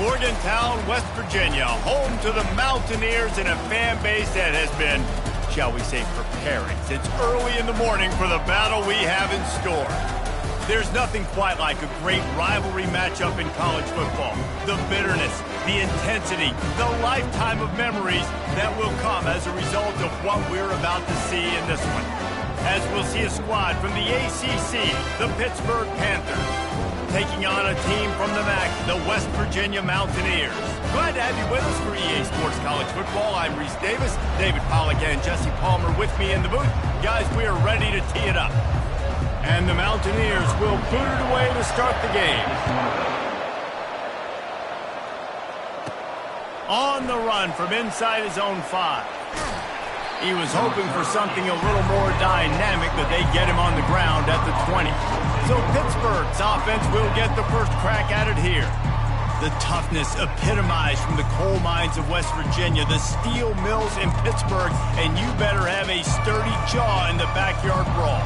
Morgantown, West Virginia, home to the Mountaineers and a fan base that has been, shall we say, preparing since early in the morning for the battle we have in store. There's nothing quite like a great rivalry matchup in college football. The bitterness, the intensity, the lifetime of memories that will come as a result of what we're about to see in this one. As we'll see a squad from the ACC, the Pittsburgh Panthers, taking on a team from the MAC, the West Virginia Mountaineers. Glad to have you with us for EA Sports College Football. I'm Reese Davis, David Pollack and Jesse Palmer with me in the booth. Guys, we are ready to tee it up. And the Mountaineers will boot it away to start the game. On the run from inside his own 5. He was hoping for something a little more dynamic, but they get him on the ground at the 20. So Pittsburgh's offense will get the first crack at it here. The toughness epitomized from the coal mines of West Virginia, the steel mills in Pittsburgh, and you better have a sturdy jaw in the backyard brawl.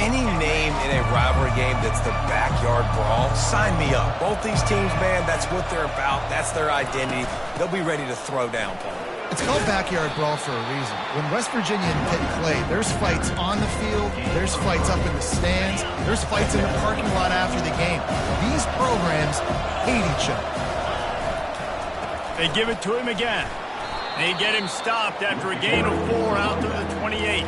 Any name in a rivalry game that's the backyard brawl, sign me up. Both these teams, man, that's what they're about. That's their identity. They'll be ready to throw down, Paul. It's called backyard brawl for a reason. When West Virginia and Pitt play, there's fights on the field, there's fights up in the stands, there's fights in the parking lot after the game. These programs hate each other. They give it to him again. They get him stopped after a gain of 4 out to the 28.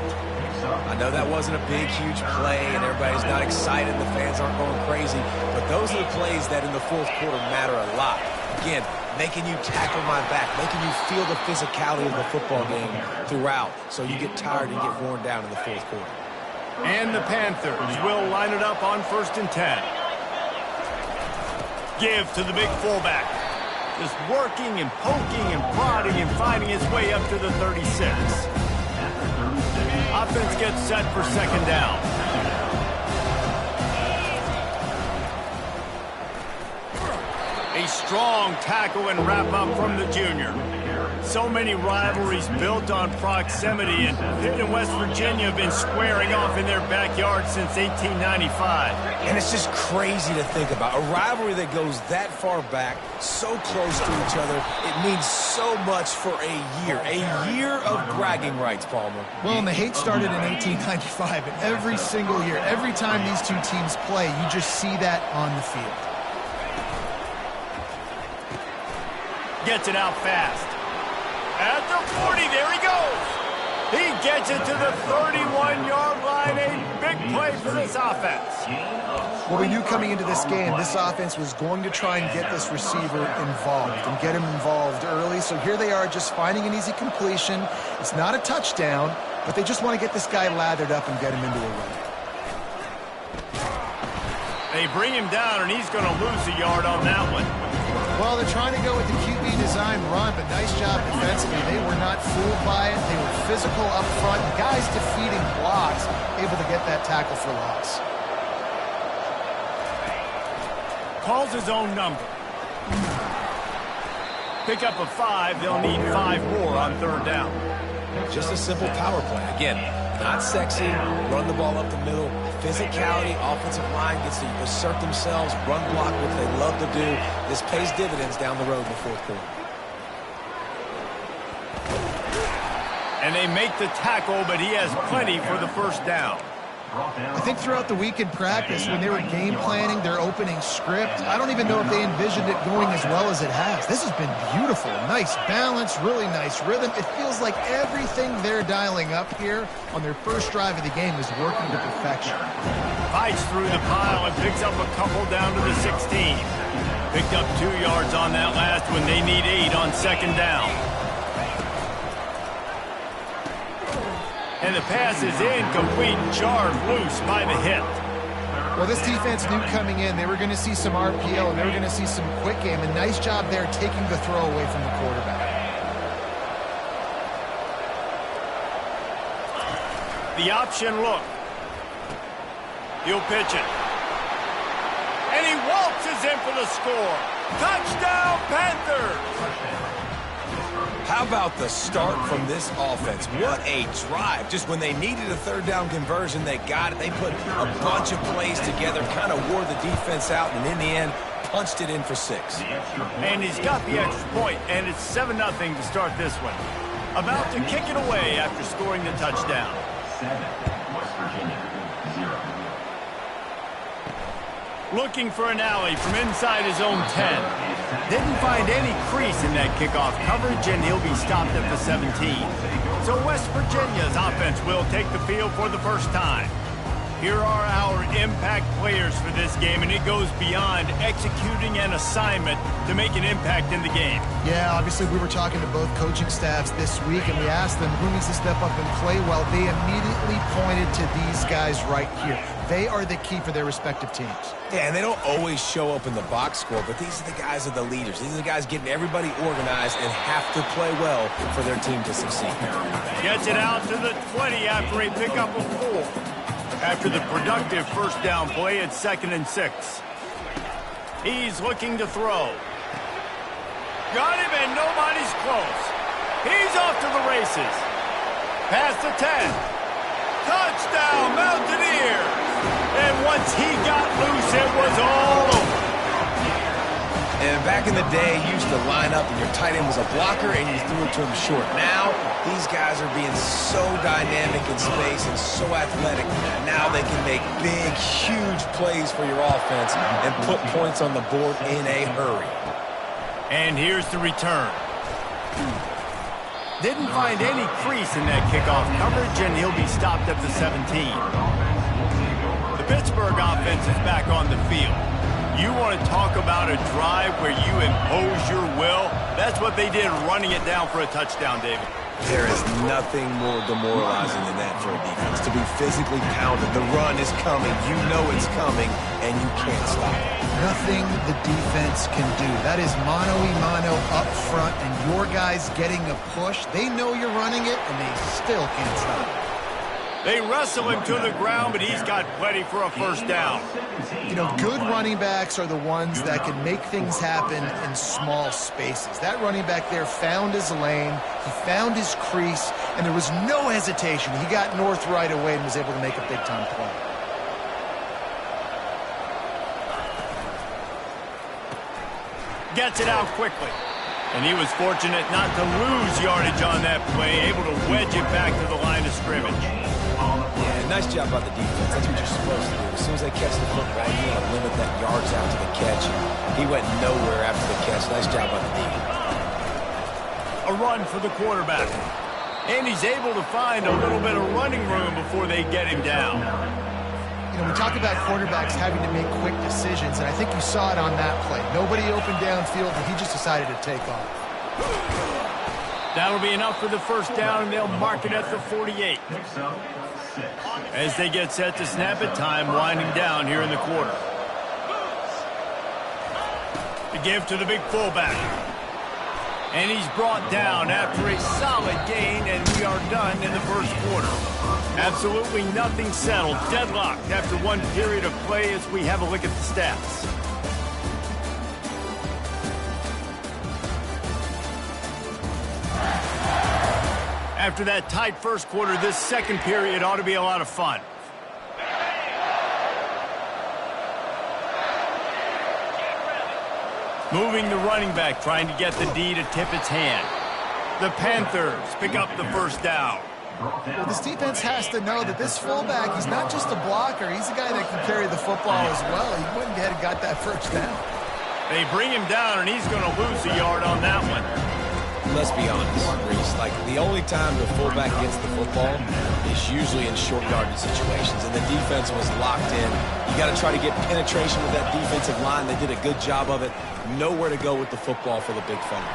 I know that wasn't a big, huge play, and everybody's not excited, the fans aren't going crazy, but those are the plays that in the fourth quarter matter a lot. Again, making you tackle my back, making you feel the physicality of the football game throughout, so you get tired and get worn down in the fourth quarter. And the Panthers will line it up on 1st and 10. Give to the big fullback. Just working and poking and prodding and finding his way up to the 36. Offense gets set for 2nd down. A strong tackle and wrap-up from the junior. So many rivalries built on proximity, and Pitt and West Virginia have been squaring off in their backyard since 1895. And it's just crazy to think about. A rivalry that goes that far back, so close to each other, it means so much for a year of bragging rights, Palmer. Well, and the hate started in 1895, and every single year, every time these two teams play, you just see that on the field. Gets it out fast. At the 40, there he goes. He gets it to the 31-yard line. A big play for this offense. Well, we knew coming into this game, this offense was going to try and get this receiver involved and get him involved early. So here they are just finding an easy completion. It's not a touchdown, but they just want to get this guy lathered up and get him into a run. They bring him down, and he's going to lose a yard on that one. Well, they're trying to go with the QB design run, but nice job defensively. They were not fooled by it. They were physical up front. Guys defeating blocks, able to get that tackle for loss. Calls his own number. Pick up a 5. They'll need 5 more on 3rd down. Just a simple power play. Again, not sexy, run the ball up the middle. Physicality, offensive line gets to assert themselves, run block, which they love to do. This pays dividends down the road in the fourth quarter. And they make the tackle, but he has plenty for the 1st down. I think throughout the week in practice, when they were game planning their opening script, I don't even know if they envisioned it going as well as it has. This has been beautiful. Nice balance, really nice rhythm. It feels like everything they're dialing up here on their first drive of the game is working to perfection. Fights through the pile and picks up a couple down to the 16. Picked up 2 yards on that last one. They need 8 on 2nd down. And the pass is incomplete, jarred loose by the hit. Well, this defense knew coming in they were going to see some RPO and they were going to see some quick game, and nice job there taking the throw away from the quarterback. The option look. He'll pitch it. And he waltzes in for the score. Touchdown, Panthers! How about the start from this offense? What a drive. Just when they needed a 3rd down conversion, they got it. They put a bunch of plays together, kind of wore the defense out, and in the end, punched it in for 6. And he's got the extra point, and it's 7-0 to start this one. About to kick it away after scoring the touchdown. 7, West Virginia, 0. Looking for an alley from inside his own 10. Didn't find any crease in that kickoff coverage, and he'll be stopped at the 17. So West Virginia's offense will take the field for the first time. Here are our impact players for this game, and it goes beyond executing an assignment to make an impact in the game. Yeah, obviously we were talking to both coaching staffs this week, and we asked them who needs to step up and play well. They immediately pointed to these guys right here. They are the key for their respective teams. Yeah, and they don't always show up in the box score, but these are the guys that are the leaders. These are the guys getting everybody organized and have to play well for their team to succeed. Gets it out to the 20 after a pickup of 4. After the productive first down play, it's 2nd and 6. He's looking to throw. Got him, and nobody's close. He's off to the races. Past the 10. Touchdown, Mountaineers! And once he got loose, it was all over. And back in the day, you used to line up and your tight end was a blocker and you threw it to him short. Now, these guys are being so dynamic in space and so athletic. Now they can make big, huge plays for your offense and put points on the board in a hurry. And here's the return. Didn't find any crease in that kickoff coverage, and he'll be stopped at the 17. The Pittsburgh offense is back on the field. You want to talk about a drive where you impose your will? That's what they did, running it down for a touchdown, David. There is nothing more demoralizing than that for a defense. To be physically pounded. The run is coming. You know it's coming, and you can't stop it. Nothing the defense can do. That is mano-a-mano up front, and your guys getting a push. They know you're running it, and they still can't stop it. They wrestle him to the ground, but he's got plenty for a first down. You know, good running backs are the ones that can make things happen in small spaces. That running back there found his lane, he found his crease, and there was no hesitation. He got north right away and was able to make a big-time play. Gets it out quickly. And he was fortunate not to lose yardage on that play, able to wedge it back to the line of scrimmage. Yeah, nice job by the defense. That's what you're supposed to do. As soon as they catch the football, you want to limit that yards out to the catch. He went nowhere after the catch. Nice job by the defense. A run for the quarterback. And he's able to find a little bit of running room before they get him down. You know, we talk about quarterbacks having to make quick decisions, and I think you saw it on that play. Nobody open downfield, and he just decided to take off. That'll be enough for the first down, and they'll mark it at the 48. As they get set to snap it, time winding down here in the quarter. To give to the big fullback. And he's brought down after a solid gain, and we are done in the first quarter. Absolutely nothing settled, deadlocked after one period of play as we have a look at the stats. After that tight first quarter, this second period ought to be a lot of fun. Moving the running back, trying to get the D to tip its hand. The Panthers pick up the first down. Well, this defense has to know that this fullback, he's not just a blocker. He's a guy that can carry the football as well. He went ahead and got that first down. They bring him down, and he's going to lose a yard on that one. Let's be honest, Reese. Like, the only time the fullback gets the football is usually in short yardage situations, and the defense was locked in. You got to try to get penetration with that defensive line. They did a good job of it. Nowhere to go with the football for the big fella.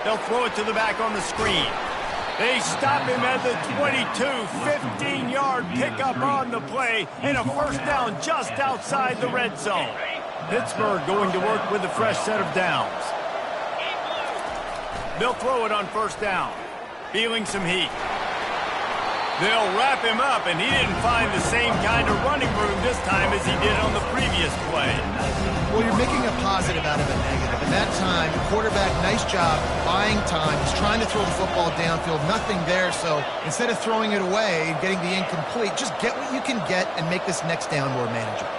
They'll throw it to the back on the screen. They stop him at the 22, 15-yard pickup on the play, and a first down just outside the red zone. Pittsburgh going to work with a fresh set of downs. They'll throw it on first down, feeling some heat. They'll wrap him up, and he didn't find the same kind of running room this time as he did on the previous play. Well, you're making a positive out of a negative. And that time, quarterback, nice job, buying time. He's trying to throw the football downfield, nothing there. So instead of throwing it away and getting the incomplete, just get what you can get and make this next down more manageable.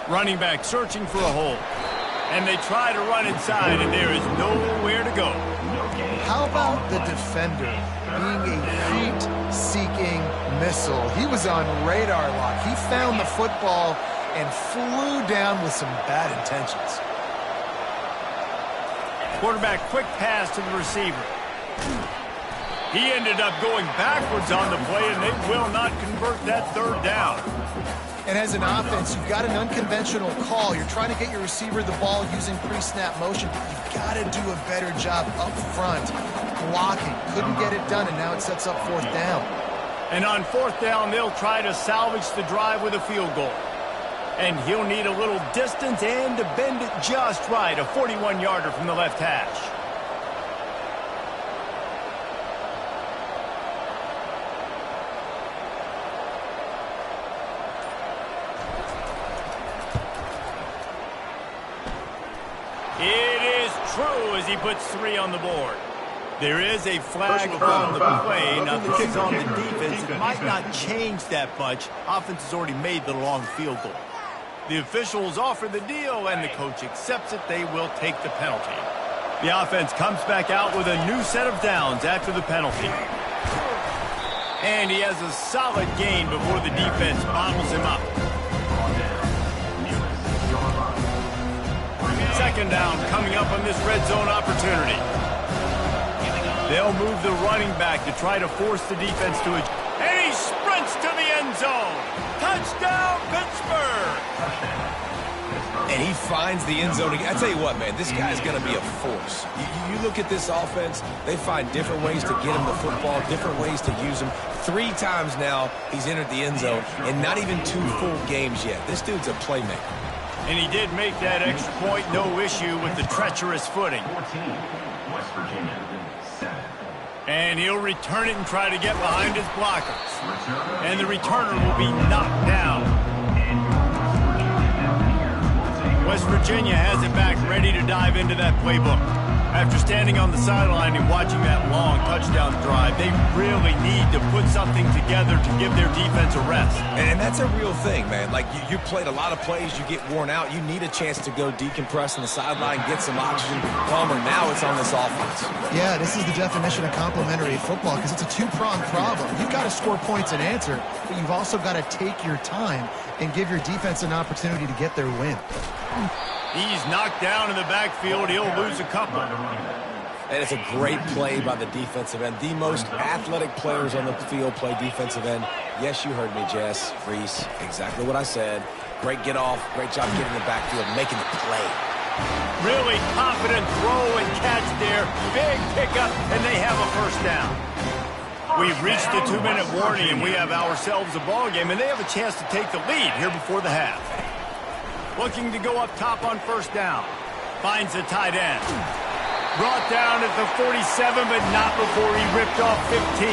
Running back searching for a hole. And they try to run inside, and there is nowhere to go. How about the defender being a heat-seeking missile? He was on radar lock. He found the football and flew down with some bad intentions. Quarterback quick pass to the receiver. He ended up going backwards on the play, and they will not convert that third down. And as an offense, you've got an unconventional call. You're trying to get your receiver the ball using pre-snap motion. You've got to do a better job up front blocking. Couldn't get it done, and now it sets up fourth down. And on fourth down, they'll try to salvage the drive with a field goal. And he'll need a little distance and to bend it just right, a 41-yarder from the left hash. It is true as he puts 3 on the board. There is a flag on the play. Now, this is on the defense. It might not change that much. Offense has already made the long field goal. The officials offer the deal, and the coach accepts it. They will take the penalty. The offense comes back out with a new set of downs after the penalty. And he has a solid gain before the defense bottles him up. Second down coming up on this red zone opportunity. They'll move the running back to try to force the defense to it. And he sprints to the end zone. Touchdown, Pittsburgh! And he finds the end zone. I tell you what, man, this guy's going to be a force. You look at this offense, they find different ways to get him the football, different ways to use him. 3 times now he's entered the end zone, and not even 2 full games yet. This dude's a playmaker. And he did make that extra point, no issue with the treacherous footing. 14, West Virginia, 7. And he'll return it and try to get behind his blockers. And the returner will be knocked down. West Virginia has it back, ready to dive into that playbook. After standing on the sideline and watching that long touchdown drive, they really need to put something together to give their defense a rest. And that's a real thing, man. Like, you played a lot of plays, you get worn out, you need a chance to go decompress on the sideline, get some oxygen. Palmer, now it's on this offense. Yeah, this is the definition of complementary football because it's a 2-pronged problem. You've got to score points and answer, but you've also got to take your time and give your defense an opportunity to get their win. He's knocked down in the backfield. He'll lose a couple. And it's a great play by the defensive end. The most athletic players on the field play defensive end. Yes, you heard me, Jess, Reese. Exactly what I said. Great get off. Great job getting the backfield, making the play. Really confident throw and catch there. Big pickup, and they have a first down. We've reached the 2-minute warning, and we have ourselves a ball game, and they have a chance to take the lead here before the half. Looking to go up top on first down. Finds the tight end. Brought down at the 47, but not before he ripped off 15.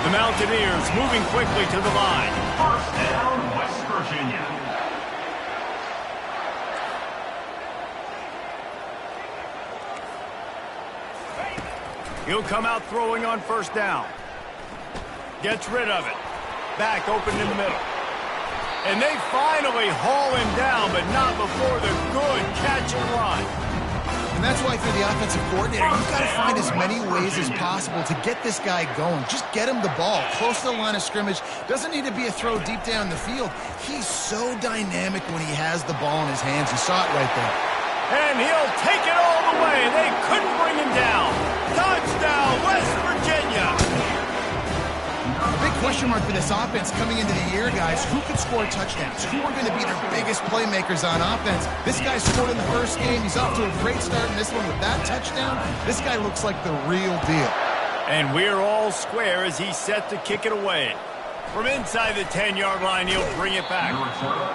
The Mountaineers moving quickly to the line. First down, West Virginia. He'll come out throwing on first down. Gets rid of it. Back open in the middle. And they finally haul him down, but not before the good catch and run. And that's why, for the offensive coordinator, you've got to find as many ways as possible to get this guy going. Just get him the ball close to the line of scrimmage. Doesn't need to be a throw deep down the field. He's so dynamic when he has the ball in his hands. You saw it right there. And he'll take it all the way. They couldn't bring him down. Touchdown, West Virginia. A big question mark for this offense coming into the year, guys. Who could score touchdowns? Who are going to be their biggest playmakers on offense? This guy scored in the first game. He's off to a great start in this one with that touchdown. This guy looks like the real deal. And we're all square as he's set to kick it away. From inside the 10-yard line, he'll bring it back.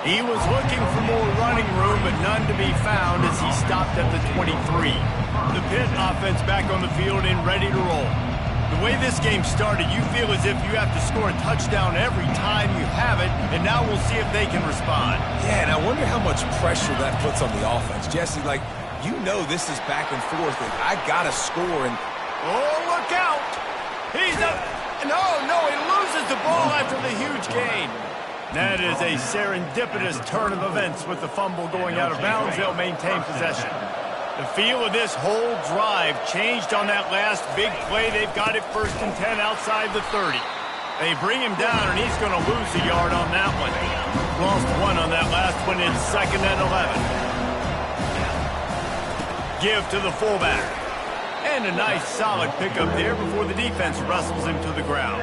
He was looking for more running room, but none to be found as he stopped at the 23. The Pitt offense back on the field and ready to roll. The way this game started, you feel as if you have to score a touchdown every time you have it, and now we'll see if they can respond. Yeah, and I wonder how much pressure that puts on the offense. Jesse, like, you know this is back and forth, and I got to score. And oh, look out! He's up. No, he loses the ball after the huge gain. That is a serendipitous turn of events with the fumble going out of bounds. They'll maintain possession. The feel of this whole drive changed on that last big play. They've got it 1st and 10 outside the 30. They bring him down, and he's going to lose a yard on that one. Lost 1 on that last one. It's 2nd and 11. Give to the fullback. And a nice solid pickup there before the defense wrestles him to the ground.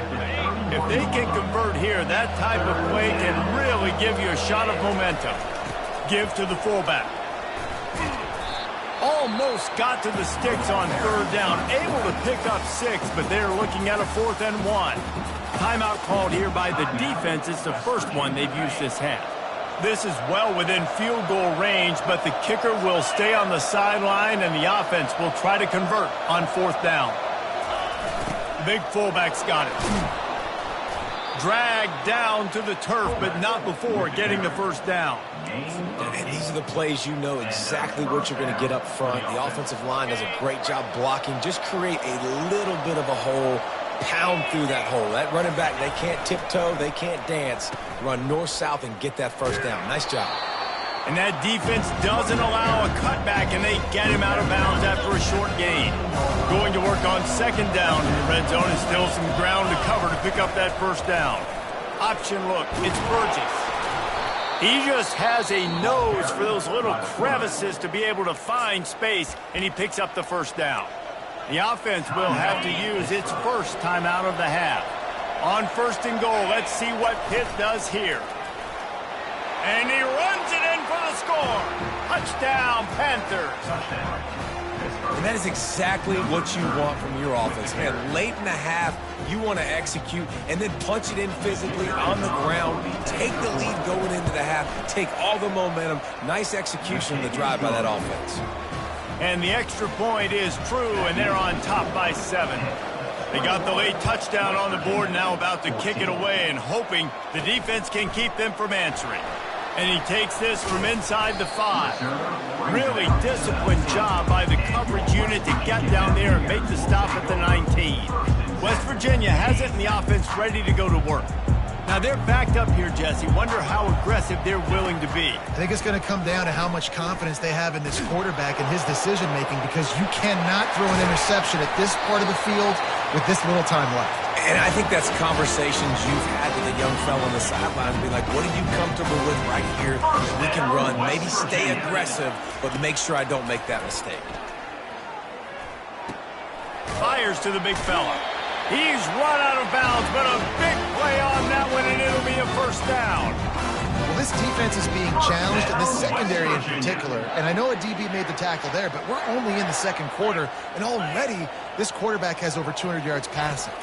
If they can convert here, that type of play can really give you a shot of momentum. Give to the fullback. Almost got to the sticks on 3rd down. Able to pick up 6, but they're looking at a 4th and 1. Timeout called here by the defense. It's the first one they've used this half. This is well within field goal range, but the kicker will stay on the sideline, and the offense will try to convert on 4th down. Big fullback's got it. Dragged down to the turf, but not before getting the 1st down. And these are the plays you know exactly what you're going to get up front. The offensive line does a great job blocking. Just create a little bit of a hole. Pound through that hole. That running back, they can't tiptoe, they can't dance. Run north-south and get that 1st down. Nice job. And that defense doesn't allow a cutback, and they get him out of bounds after a short gain. Going to work on 2nd down in the red zone, and still some ground to cover to pick up that 1st down. Option look, it's Burgess. He just has a nose for those little crevices to be able to find space, and he picks up the 1st down. The offense will have to use its 1st timeout of the half. On 1st and goal, let's see what Pitt does here. And he runs it in for the score. Touchdown, Panthers. And that is exactly what you want from your offense. Man, late in the half, you want to execute and then punch it in physically on the ground. Take the lead going into the half. Take all the momentum. Nice execution of the drive by that offense. And the extra point is true, and they're on top by 7. They got the late touchdown on the board, now about to kick it away and hoping the defense can keep them from answering. And he takes this from inside the 5. Really disciplined job by the coverage unit to get down there and make the stop at the 19. West Virginia has it, and the offense ready to go to work. Now, they're backed up here, Jesse. Wonder how aggressive they're willing to be. I think it's going to come down to how much confidence they have in this quarterback and his decision-making, because you cannot throw an interception at this part of the field with this little time left. And I think that's conversations you've had with a young fellow on the sideline. Be like, what are you comfortable with right here? We can run, maybe stay aggressive, but make sure I don't make that mistake. Fires to the big fella. He's run out of bounds, but a big play on that one, and it'll be a 1st down. Well, this defense is being challenged, and the secondary in particular. And I know a DB made the tackle there, but we're only in the 2nd quarter, and already this quarterback has over 200 yards passing.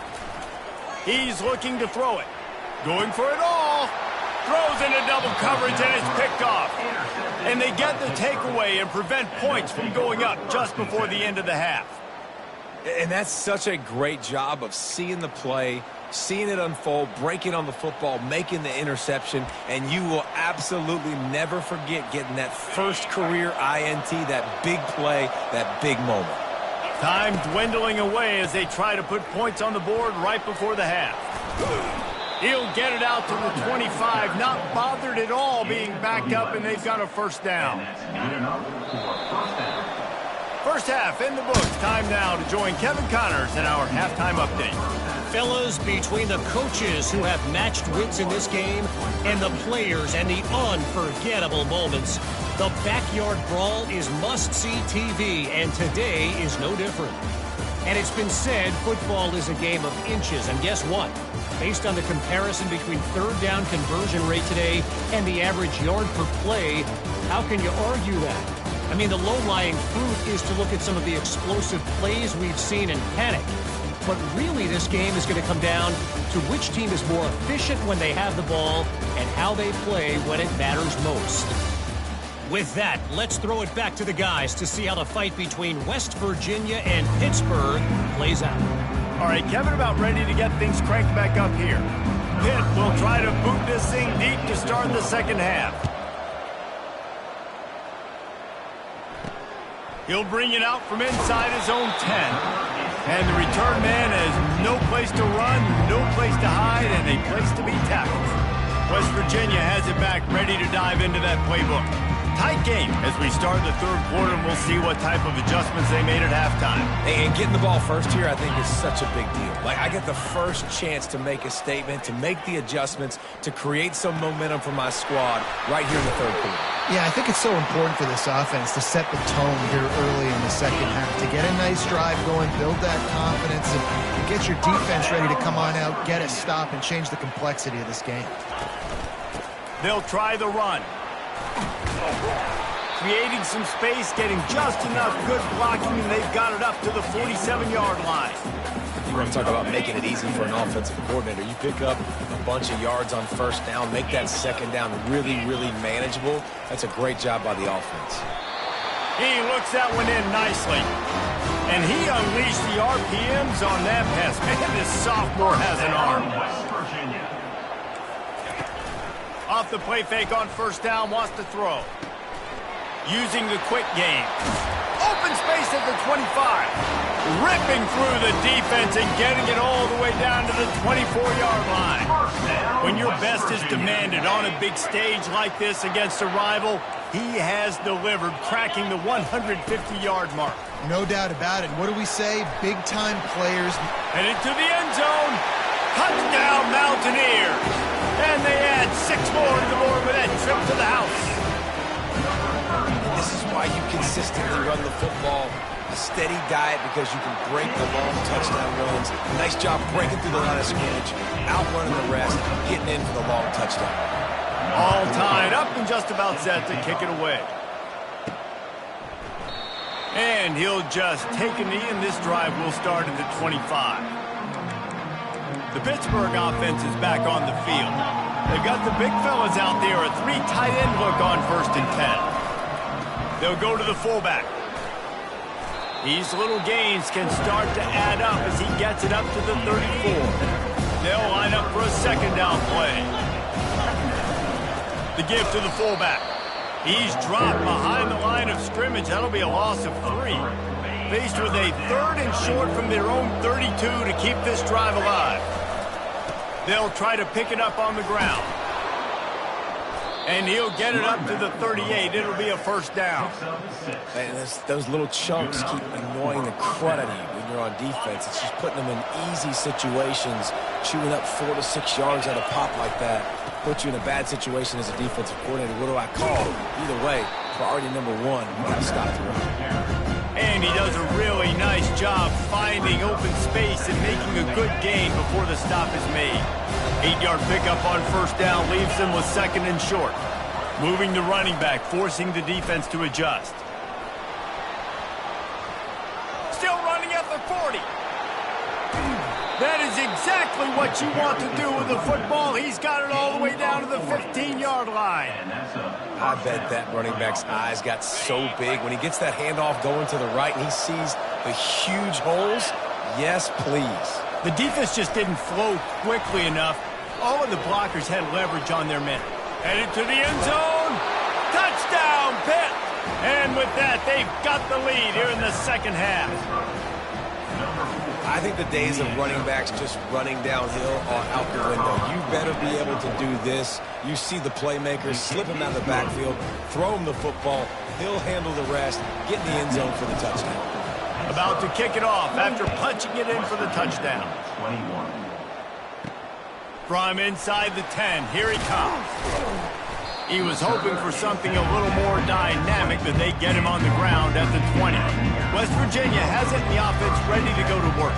He's looking to throw it. Going for it all. Throws into double coverage, and it's picked off. And they get the takeaway and prevent points from going up just before the end of the half. And that's such a great job of seeing the play, seeing it unfold, breaking on the football, making the interception, and you will absolutely never forget getting that 1st career INT, that big play, that big moment. Time dwindling away as they try to put points on the board right before the half. He'll get it out to the 25, not bothered at all being backed up, and they've got a 1st down. First half in the books. Time now to join Kevin Connors in our halftime update. Fellas, between the coaches who have matched wits in this game and the players and the unforgettable moments, the backyard brawl is must-see TV, and today is no different. And it's been said football is a game of inches, and guess what? Based on the comparison between 3rd down conversion rate today and the average yard per play, how can you argue that? I mean, the low-lying fruit is to look at some of the explosive plays we've seen and panic. But really, this game is going to come down to which team is more efficient when they have the ball and how they play when it matters most. With that, let's throw it back to the guys to see how the fight between West Virginia and Pittsburgh plays out. All right, Kevin, about ready to get things cranked back up here. Pitt will try to boot this thing deep to start the 2nd half. He'll bring it out from inside his own 10. And the return man has no place to run, no place to hide, and a place to be tackled. West Virginia has it back, ready to dive into that playbook. Tight game as we start the third quarter, and we'll see what type of adjustments they made at halftime. And getting the ball first here, I think, is such a big deal. Like, I get the first chance to make a statement, to make the adjustments, to create some momentum for my squad right here in the third quarter. Yeah, I think it's so important for this offense to set the tone here early in the second half, to get a nice drive going, build that confidence, and get your defense ready to come on out, get a stop, and change the complexity of this game. They'll try the run. Creating some space, getting just enough good blocking, and they've got it up to the 47-yard line. You want to talk about making it easy for an offensive coordinator. You pick up a bunch of yards on first down, make that second down really, really manageable. That's a great job by the offense. He looks that one in nicely. And he unleashed the RPMs on that pass. Man, this sophomore has an arm. West Virginia. Off the play fake on first down, wants to throw. Using the quick game. Open space at the 25. Ripping through the defense and getting it all the way down to the 24-yard line. When your best is demanded on a big stage like this against a rival, he has delivered, cracking the 150-yard mark. No doubt about it. What do we say? Big-time players. Headed to the end zone. Touchdown, Mountaineers. And they add 6 more to the board with that trip to the house. This is why you consistently run the football. A steady diet because you can break the long touchdown runs. Nice job breaking through the line of scrimmage, outrunning the rest, getting in for the long touchdown. All tied up and just about set to kick it away. And he'll just take a knee, and this drive will start at the 25. The Pittsburgh offense is back on the field. They've got the big fellas out there, a 3 tight end look on 1st and 10. They'll go to the fullback. These little gains can start to add up as he gets it up to the 34. They'll line up for a second down play. The give to the fullback. He's dropped behind the line of scrimmage. That'll be a loss of 3. Faced with a 3rd and short from their own 32 to keep this drive alive. They'll try to pick it up on the ground. And he'll get it up to the 38. It'll be a first down. And those little chunks keep annoying the crud out of you when you're on defense. It's just putting them in easy situations, chewing up 4 to 6 yards at a pop like that. Put you in a bad situation as a defensive coordinator. What do I call? Either way, priority number 1, you got to stop the run. And he does a really nice job finding open space and making a good gain before the stop is made. 8-yard pickup on first down leaves them with 2nd and short. Moving the running back, forcing the defense to adjust. Still running at the 40. That is exactly what you want to do with the football. He's got it all the way down to the 15-yard line. I bet that running back's eyes got so big when he gets that handoff going to the right and he sees the huge holes. Yes, please. The defense just didn't flow quickly enough. All of the blockers had leverage on their men. Headed to the end zone. Touchdown, Pitt. And with that, they've got the lead here in the second half. I think the days of running backs just running downhill are out the window. You better be able to do this. You see the playmakers, slip him out of the backfield, throw him the football. He'll handle the rest, get in the end zone for the touchdown. About to kick it off after punching it in for the touchdown. 21. From inside the 10, here he comes. He was hoping for something a little more dynamic, but they get him on the ground at the 20. West Virginia has it in the offense ready to go to work.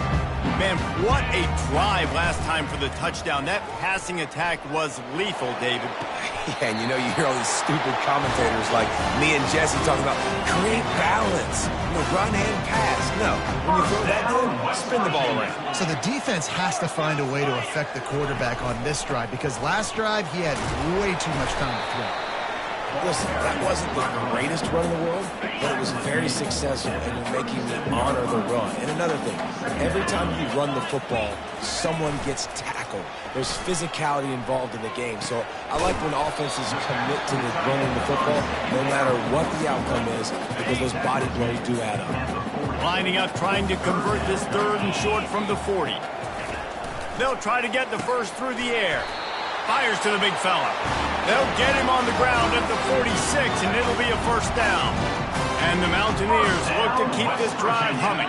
Man, what a drive last time for the touchdown. That passing attack was lethal, David. Yeah, and you know, you hear all these stupid commentators like me and Jesse talking about create balance, run and pass. No, when you throw that good, spin the ball around. So the defense has to find a way to affect the quarterback on this drive because last drive he had way too much time to throw. Listen, that wasn't the greatest run in the world, but it was very successful, and you're making me honor the run. And another thing, every time you run the football, someone gets tackled. There's physicality involved in the game. So I like when offenses commit to running the football, no matter what the outcome is, because those body blows do add up. Lining up, trying to convert this 3rd and short from the 40. They'll try to get the first through the air. Fires to the big fella. They'll get him on the ground at the 46, and it'll be a first down. And the Mountaineers look to keep this drive humming.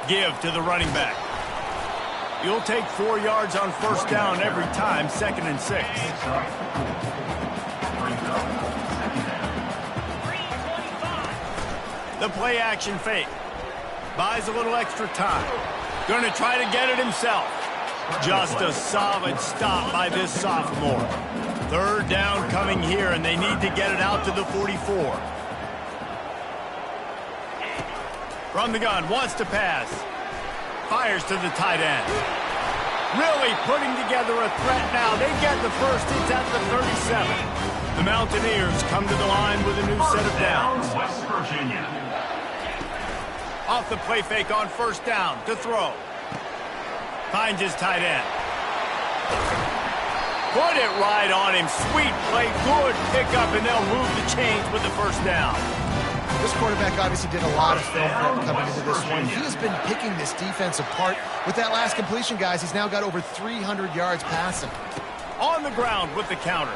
Give to the running back. You'll take 4 yards on first down every time, 2nd and 6. The play action fake. Buys a little extra time. Going to try to get it himself. Just a solid stop by this sophomore. 3rd down coming here, and they need to get it out to the 44. From the gun, wants to pass. Fires to the tight end. Really putting together a threat now. They get the first. It's at the 37. The Mountaineers come to the line with a new set of downs. West Virginia. Off the play fake on first down to throw. Finds his tight end. Put it right on him. Sweet play. Good pickup, and they'll move the chains with the first down. This quarterback obviously did a lot of film prep coming into this one. He has been picking this defense apart. With that last completion, guys, he's now got over 300 yards passing. On the ground with the counter.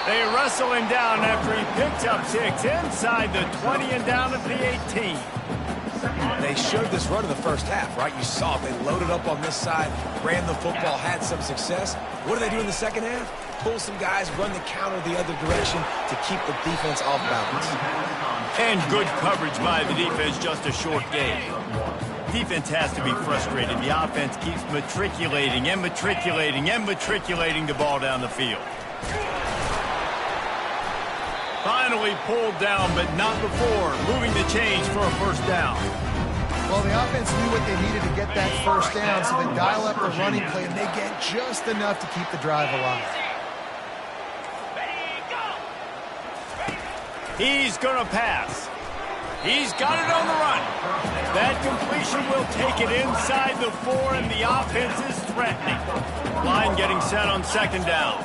They wrestle him down after he picks up 6 inside the 20 and down at the 18. They showed this run in the first half, right? You saw it. They loaded up on this side, ran the football, had some success. What do they do in the second half? Pull some guys, run the counter the other direction to keep the defense off balance. And good coverage by the defense, just a short game. Defense has to be frustrated. The offense keeps matriculating and matriculating and matriculating the ball down the field. Finally pulled down, but not before moving the chains for a first down. Well, the offense knew what they needed to get that first down, so they dial up the running play, and they get just enough to keep the drive alive. He's going to pass. He's got it on the run. That completion will take it inside the 4, and the offense is threatening. Line getting set on second down.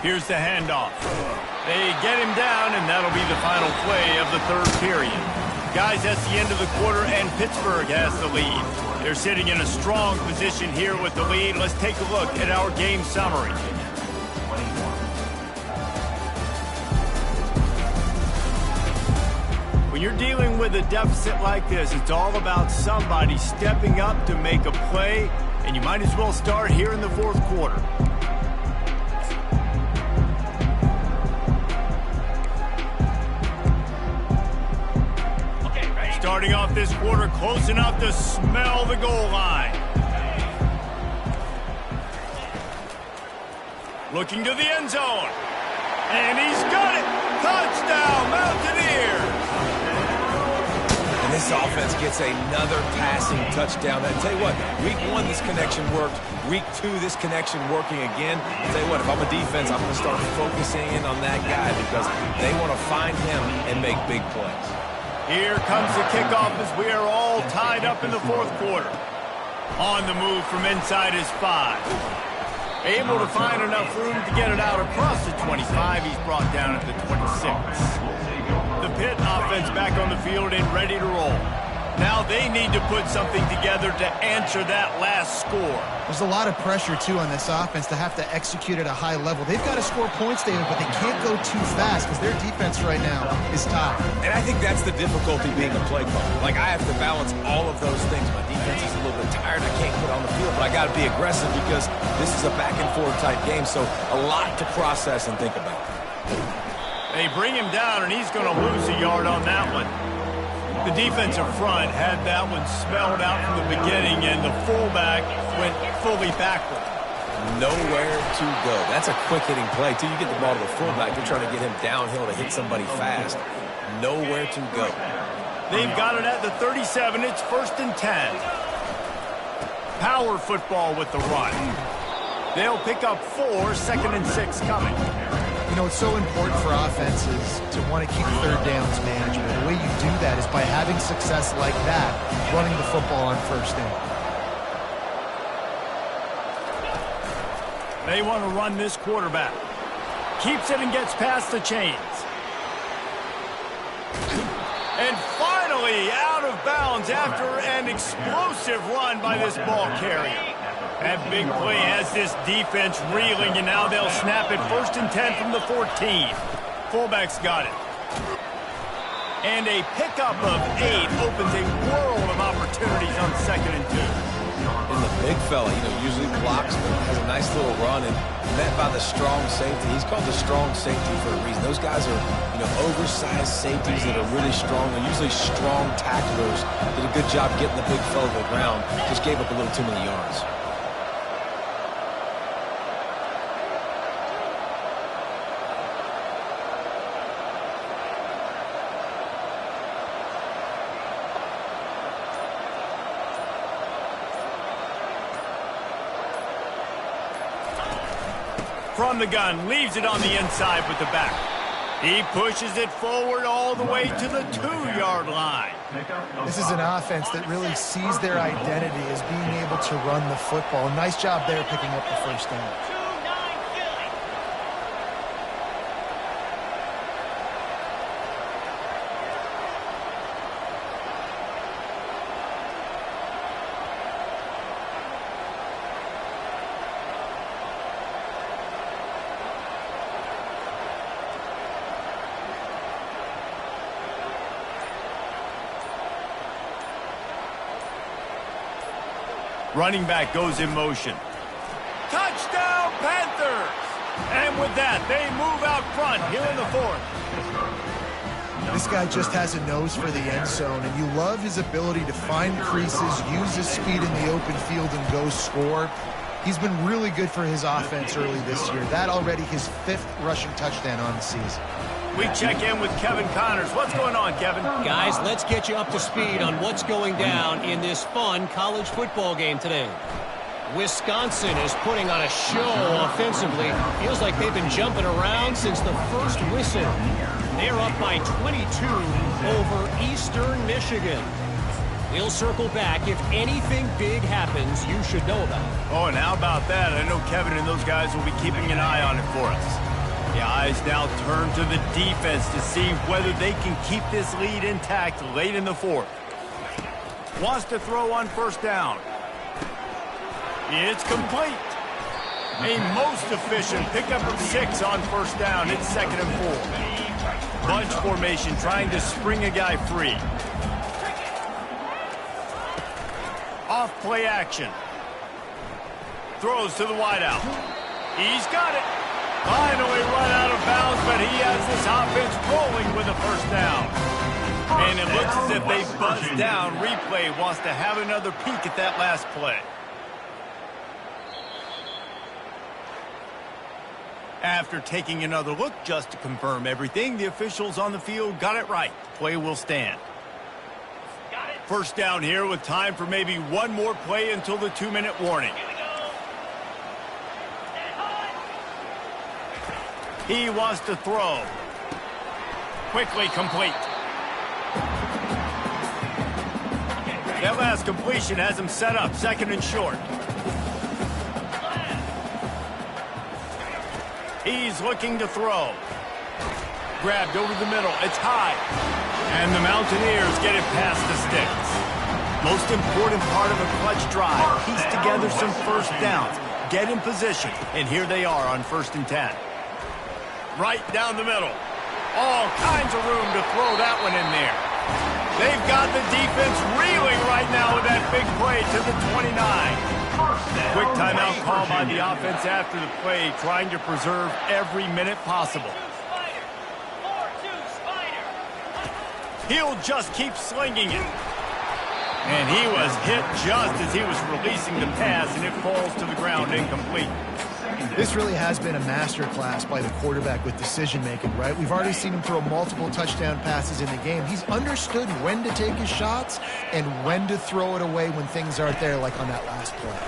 Here's the handoff. They get him down, and that'll be the final play of the 3rd period. Guys, that's the end of the quarter, and Pittsburgh has the lead. They're sitting in a strong position here with the lead. Let's take a look at our game summary. When you're dealing with a deficit like this, it's all about somebody stepping up to make a play, and you might as well start here in the 4th quarter. Starting off this quarter close enough to smell the goal line. Looking to the end zone. And he's got it. Touchdown, Mountaineers. And this offense gets another passing touchdown. I tell you what, week 1, this connection worked. Week 2, this connection working again. I tell you what, if I'm a defense, I'm going to start focusing in on that guy because they want to find him and make big plays. Here comes the kickoff as we are all tied up in the 4th quarter. On the move from inside his 5. Able to find enough room to get it out across the 25. He's brought down at the 26. The Pitt offense back on the field and ready to roll. Now they need to put something together to answer that last score. There's a lot of pressure, too, on this offense to have to execute at a high level. They've got to score points, David, but they can't go too fast because their defense right now is tied. And I think that's the difficulty being a play caller. Like, I have to balance all of those things. My defense is a little bit tired. I can't put on the field, but I got to be aggressive because this is a back-and-forth type game, so a lot to process and think about. They bring him down, and he's going to lose a yard on that one. The defensive front had that one spelled out from the beginning, and the fullback went fully backward. Nowhere to go. That's a quick-hitting play, too. You get the ball to the fullback. They're trying to get him downhill to hit somebody fast. Nowhere to go. They've got it at the 37. It's 1st and 10. Power football with the run. They'll pick up 4, 2nd and 6 coming. You know, it's so important for offenses to want to keep 3rd downs management. The way you do that is by having success like that, running the football on 1st down. They want to run this quarterback. Keeps it and gets past the chains. And finally, out out of bounds after an explosive run by this ball carrier. That big play has this defense reeling, and now they'll snap it 1st and 10 from the 14. Fullback's got it. And a pickup of 8 opens a world of opportunities on 2nd and 2. And the big fella, usually blocks, but has a nice little run and met by the strong safety. He's called the strong safety for a reason. Those guys are, oversized safeties that are really strong. They're usually strong tacklers. Did a good job getting the big fella to the ground. Just gave up a little too many yards. From the gun, leaves it on the inside with the back. He pushes it forward all the way to the 2-yard line. This is an offense that really sees their identity as being able to run the football. Nice job there picking up the 1st down. Running back goes in motion. Touchdown, Panthers! And with that, they move out front here in the 4th. This guy just has a nose for the end zone, and you love his ability to find creases, use his speed in the open field, and go score. He's been really good for his offense early this year. That already his 5th rushing touchdown on the season. We check in with Kevin Connors. What's going on, Kevin? Guys, let's get you up to speed on what's going down in this fun college football game today. Wisconsin is putting on a show offensively. Feels like they've been jumping around since the first whistle. They're up by 22 over Eastern Michigan. We'll circle back. If anything big happens, you should know about it. Oh, and how about that? I know Kevin and those guys will be keeping an eye on it for us. The eyes now turn to the defense to see whether they can keep this lead intact late in the 4th. Wants to throw on 1st down. It's complete. A most efficient pickup of 6 on 1st down. It's 2nd and 4. Bunch formation trying to spring a guy free. Off play action. Throws to the wideout. He's got it. Finally run out of bounds, but he has this offense rolling with a 1st down. And it looks as if they buzzed down. Replay wants to have another peek at that last play. After taking another look just to confirm everything, the officials on the field got it right. Play will stand. 1st down here with time for maybe one more play until the 2-minute warning. He wants to throw. Quickly complete. That last completion has him set up 2nd and short. He's looking to throw. Grabbed over the middle. It's high. And the Mountaineers get it past the sticks. Most important part of a clutch drive. Piece together some 1st downs. Get in position. And here they are on 1st and 10. Right down the middle. All kinds of room to throw that one in there. They've got the defense reeling right now with that big play to the 29. Quick timeout call by the offense after the play, trying to preserve every minute possible. He'll just keep slinging it. And he was hit just as he was releasing the pass, and it falls to the ground incomplete. This really has been a masterclass by the quarterback with decision-making, right? We've already seen him throw multiple touchdown passes in the game. He's understood when to take his shots and when to throw it away when things aren't there, like on that last play.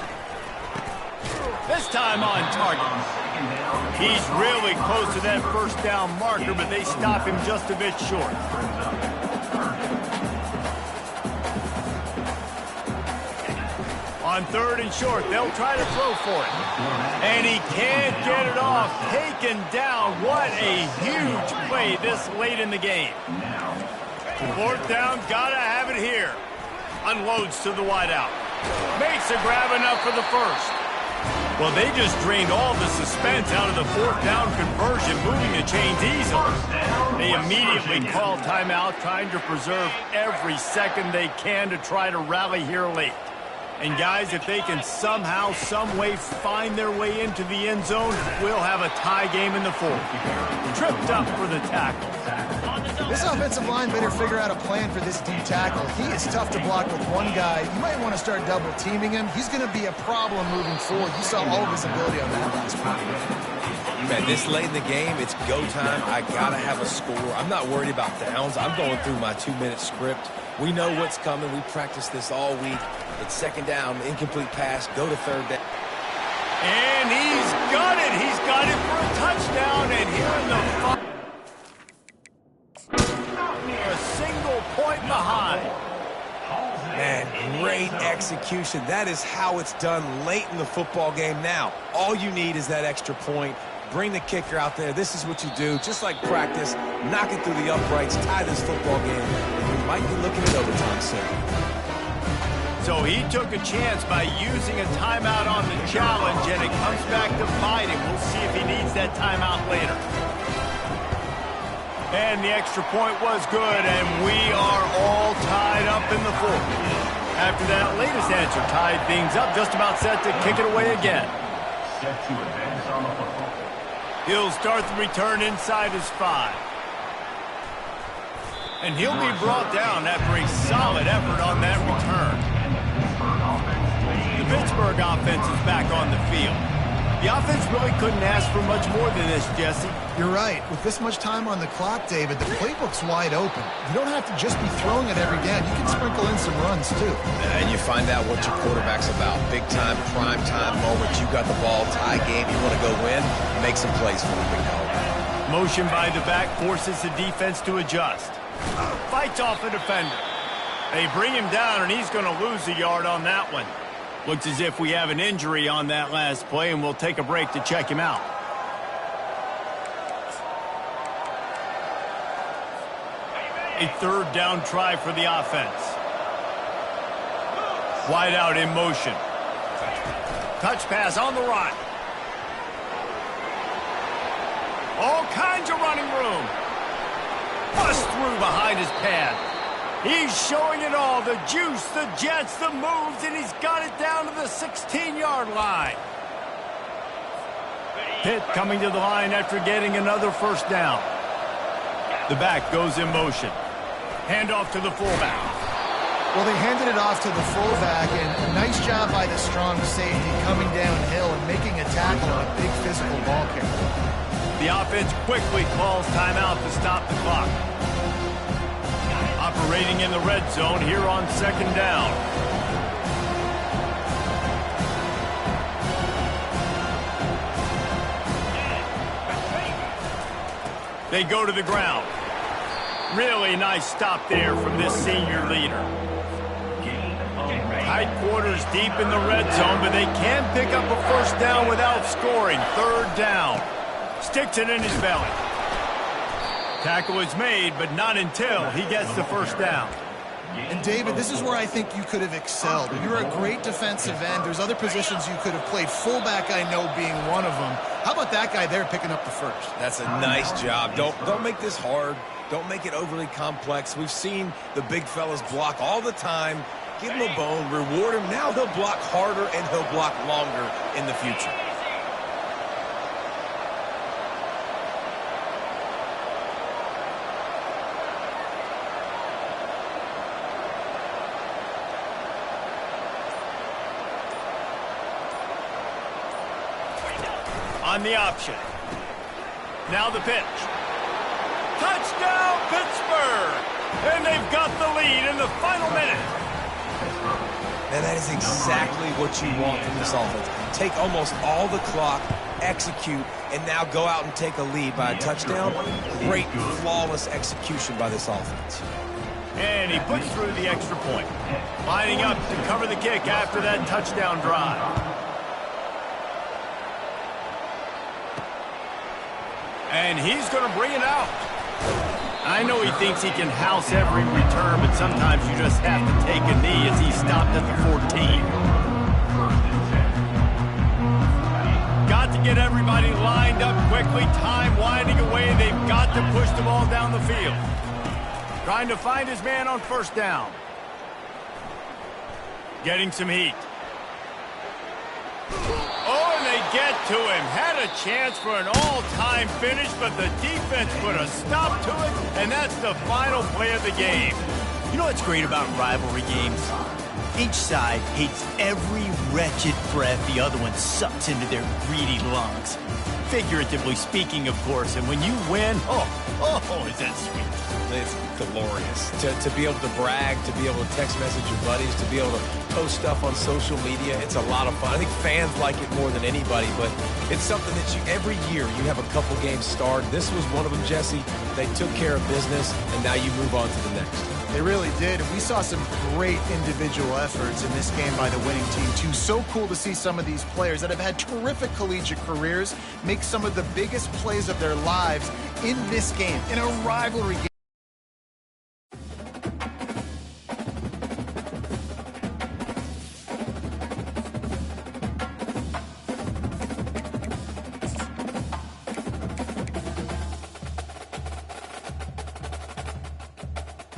This time on target. He's really close to that 1st down marker, but they stop him just a bit short. On 3rd and short, they'll try to throw for it. And he can't get it off. Taken down. What a huge play this late in the game. Fourth down, gotta have it here. Unloads to the wideout. Makes a grab enough for the first. Well, they just drained all the suspense out of the fourth down conversion, moving the chains easily. They immediately call timeout, trying to preserve every second they can to try to rally here late. And guys, if they can somehow, some way find their way into the end zone, we'll have a tie game in the fourth. Tripped up for the tackle. This offensive line better figure out a plan for this deep tackle. He is tough to block with one guy. You might want to start double teaming him. He's going to be a problem moving forward. You saw all of his ability on that last play. Man, this late in the game, it's go time. I got to have a score. I'm not worried about downs. I'm going through my 2-minute script. We know what's coming. We practiced this all week. It's second down, incomplete pass, go to third down. And he's got it. He's got it for a touchdown. And here in the a single point behind. Man, great execution. That is how it's done late in the football game now. All you need is that extra point. Bring the kicker out there. This is what you do. Just like practice, knock it through the uprights, tie this football game, and you might be looking at overtime soon. So he took a chance by using a timeout on the challenge, and it comes back to bite him. We'll see if he needs that timeout later. And the extra point was good, and we are all tied up in the fourth. After that latest answer tied things up, just about set to kick it away again. Set to advance on the football. He'll start the return inside his 5. And he'll be brought down after a solid effort on that return. The Pittsburgh offense is back on the field. The offense really couldn't ask for much more than this, Jesse. You're right. With this much time on the clock, David, the playbook's wide open. You don't have to just be throwing it every down. You can sprinkle in some runs, too. And you find out what your quarterback's about. Big time, prime time moments. You got the ball, tie game. You want to go win, make some plays for the big dog. Motion by the back forces the defense to adjust. Fights off a defender. They bring him down, and he's going to lose a yard on that one. Looks as if we have an injury on that last play, and we'll take a break to check him out. A third down try for the offense. Wide out in motion. Touch pass on the run. All kinds of running room. Bust through behind his pad. He's showing it all, the juice, the jets, the moves, and he's got it down to the 16-yard line. Pitt coming to the line after getting another first down. The back goes in motion. Handoff to the fullback. Well, they handed it off to the fullback, and a nice job by the strong safety coming downhill and making a tackle on a big physical ball carrier. The offense quickly calls timeout to stop the clock. Operating in the red zone here on second down. They go to the ground. Really nice stop there from this senior leader. Tight quarters deep in the red zone, but they can pick up a first down without scoring. Third down. Sticks it in his belly. Tackle is made, but not until he gets the first down. And, David, this is where I think you could have excelled. You're a great defensive end. There's other positions you could have played. Fullback, I know, being one of them. How about that guy there picking up the first? That's a nice job. Don't make this hard. Don't make it overly complex. We've seen the big fellas block all the time. Give him a bone, reward him. Now he'll block harder and he'll block longer in the future. On the option. Now the pitch. Touchdown, Pittsburgh! And they've got the lead in the final minute. And that is exactly what you want from this offense. Take almost all the clock, execute, and now go out and take a lead by a touchdown. Great, flawless execution by this offense. And he puts through the extra point. Lining up to cover the kick after that touchdown drive. And he's going to bring it out. I know he thinks he can house every return, but sometimes you just have to take a knee as he stopped at the 14. Got to get everybody lined up quickly, time winding away. They've got to push the ball down the field. Trying to find his man on first down. Getting some heat. Oh, and they get to him. Had a chance for an all-time finish, but the defense put a stop to it, and that's the final play of the game. You know what's great about rivalry games? Each side hates every wretched breath the other one sucks into their greedy lungs. Figuratively speaking, of course, and when you win, oh, is that sweet. It's glorious. To be able to brag, to be able to text message your buddies, to be able to post stuff on social media, it's a lot of fun. I think fans like it more than anybody, but it's something that every year you have a couple games starred. This was one of them, Jesse. They took care of business, and now you move on to the next. They really did, and we saw some great individual efforts in this game by the winning team, too. So cool to see some of these players that have had terrific collegiate careers make some of the biggest plays of their lives in this game, in a rivalry game.